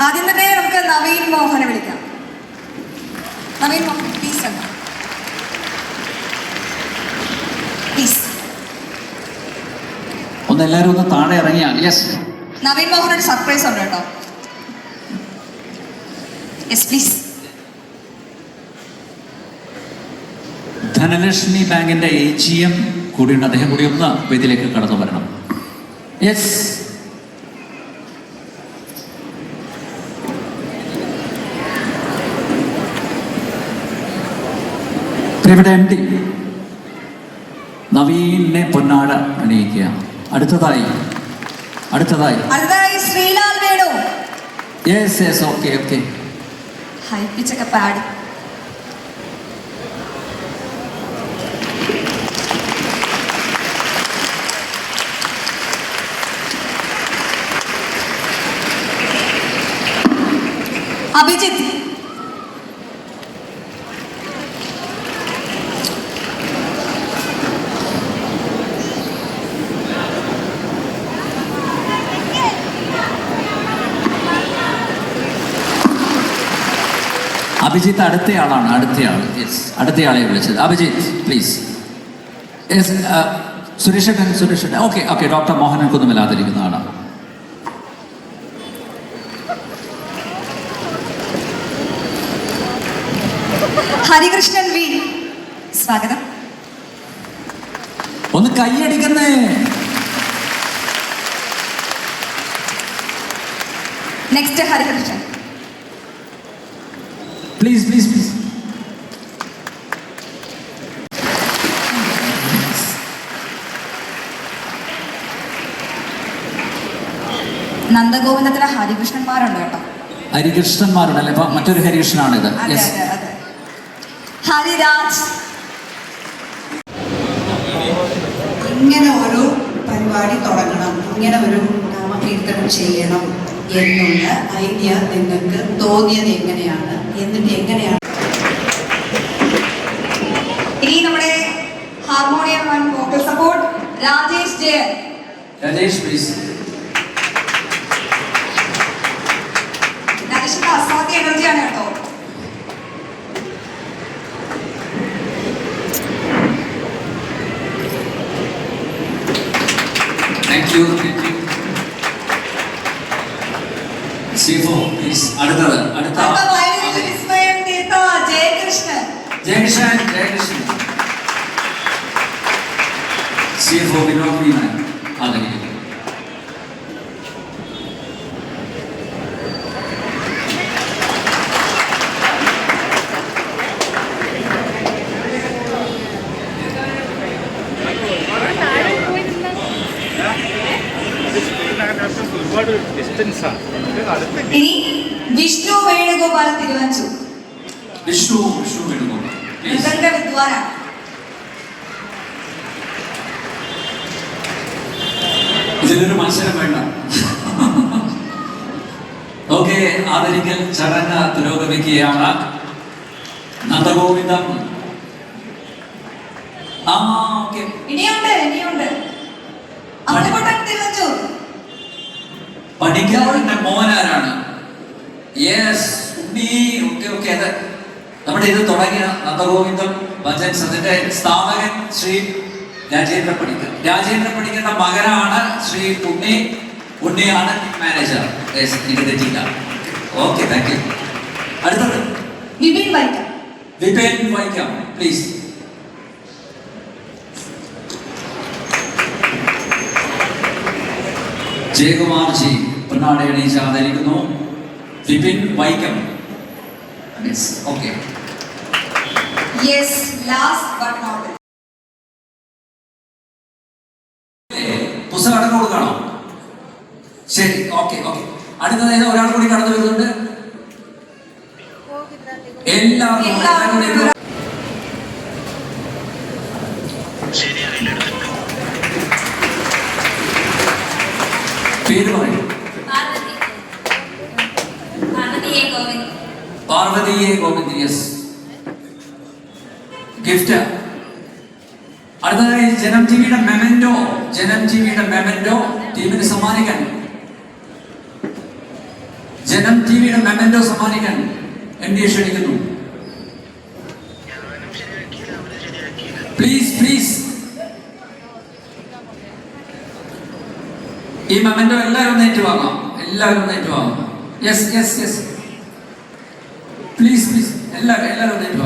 ആദ്യം തന്നെ നമുക്ക് നവീൻ മോഹനെ വിളിക്കാം. നവീൻ മോഹൻ പ്ലീസ്. ഒന്ന് എല്ലാവരും ഒന്ന് താഴെ ഇറങ്ങിയാൽ. യെസ്, നവീൻ മോഹൻ ഒരു സർപ്രൈസ് ഉണ്ട് കേട്ടോ. Yes please. ധനലക്ഷ്മി ബാങ്കിന്റെ AGM കൂടിയുണ്ട്. അദ്ദേഹം കൂടി ഒന്ന് വേദിയിലേക്ക് കടന്നു വരണം. യെസ്, പ്രിയപ്പെട്ട MD നവീനെ പൊന്നാട അണിയിക്കുക. അടുത്തതായി Sreelal Venu. Yes yes, okay okay. High പിച്ചൊക്കെ പാടി. അഭിജിത്ത്. അഭിജിത്ത് അടുത്തയാളാണ്. യെസ്, അടുത്തയാളെ വിളിച്ചത്. അഭിജിത്ത് പ്ലീസ്. യെസ്, സുരേഷേട്ടൻ. Okay okay. ഡോക്ടർ മോഹനൻ കുന്നുമല്ലാതിരിക്കുന്ന ആളാണ്. ഹരികൃഷ്ണൻ വി, സ്വാഗതം. ഒന്ന് കൈയടിക്കുന്നേ. നെക്സ്റ്റ് ഹരികൃഷ്ണൻ. പ്ലീസ്. നന്ദഗോവിന്ദത്തിന് ഹരികൃഷ്ണന്മാരുണ്ട് കേട്ടോ. ഹരികൃഷ്ണന്മാരുണ്ടല്ലേ? അപ്പൊ മറ്റൊരു ഹരികൃഷ്ണനാണിത്. യെസ്, ഹരിരാജ്. ഇങ്ങനെ ഒരു പരിപാടി തുടങ്ങണം, ഇങ്ങനെ ഒരു നാമകീർത്തനം ചെയ്യണം എന്നുള്ള ഐഡിയ നിങ്ങൾക്ക് തോന്നിയത് എങ്ങനെയാണ്? എന്നിട്ട് എങ്ങനെയാണ് ഇനി നമ്മുടെ harmonium and vocal support Rajesh Jayan. Rajesh please. രാജേഷിന്റെ അസാധ്യ എനർജിയാണ് കേട്ടോ. Thank you. C4 please. അടുത്ത വിസ്മയം തീർത്ത ജയകൃഷ്ണൻ. C4 വിനോദിനെ ആദരിക്കുന്നു. ഇനി വിഷ്ണു വേണുഗോപാൽ തിരുവഞ്ചൂർ. വിഷ്ണു വേണുഗോപാൽ വിദ്വാനാണ്. ഇതിലൊരു മത്സരം വേണ്ട. ഓക്കെ, ആദരിക്കൽ ചടങ്ങ് പുരോഗമിക്കുകയാണ്. നന്ദഗോവിന്ദം. ഇനിയുണ്ട് അമ്മക്കുട്ടൻ തിരുവഞ്ചൂർ. പഠിക്കാറുടെ മോനാരാണ്? Yes, okay. അത് നമ്മുടെ ഇത് തുടങ്ങിയ നന്ദഗോവിന്ദം ഭജൻസ് അതിന്റെ സ്ഥാപകൻ ശ്രീ രാജേന്ദ്ര പണിക്കരുടെ മകനാണ് ശ്രീ ഉണ്ണിയാണ് മാനേജർ. എനിക്ക് തെറ്റില്ല. Okay, thank you. അടുത്തത് വിപിൻ വൈക്കം പ്ലീസ്. ജയകുമാർ ജി പൊന്നാട അണിയിച്ച് ആദരിക്കുന്നു. Vipin Vaikom. Okay. Yes, last but not least. പുസ്തകം അടക്കം കൊടുക്കണോ? ശരി, ഓക്കെ. അടുത്തത് ഒരാൾ കൂടി കടന്നു വരുന്നുണ്ട്. എല്ലാവരും പേര് പറയും. പാർവതിയെ ഗോവിന്ദ്. Yes, gift. അടുത്തതായി ജനം ടിവിയുടെ മെമന്റോ ടീമിന് സമ്മാനിക്കാൻ ജനം ടിവിയുടെ മെമന്റോ സമ്മാനിക്കാൻ MD ക്ഷണിക്കുന്നു. പ്ലീസ് പ്ലീസ് ഈ മെമന്റോ എല്ലാവരും ഒന്ന് ഏറ്റുവാങ്ങാം. എല്ലാവരും ഒന്ന് ഏറ്റുവാങ്ങാം. Yes yes yes please please എല്ലാവരും ഒന്ന് ഏറ്റുവാങ്ങാം.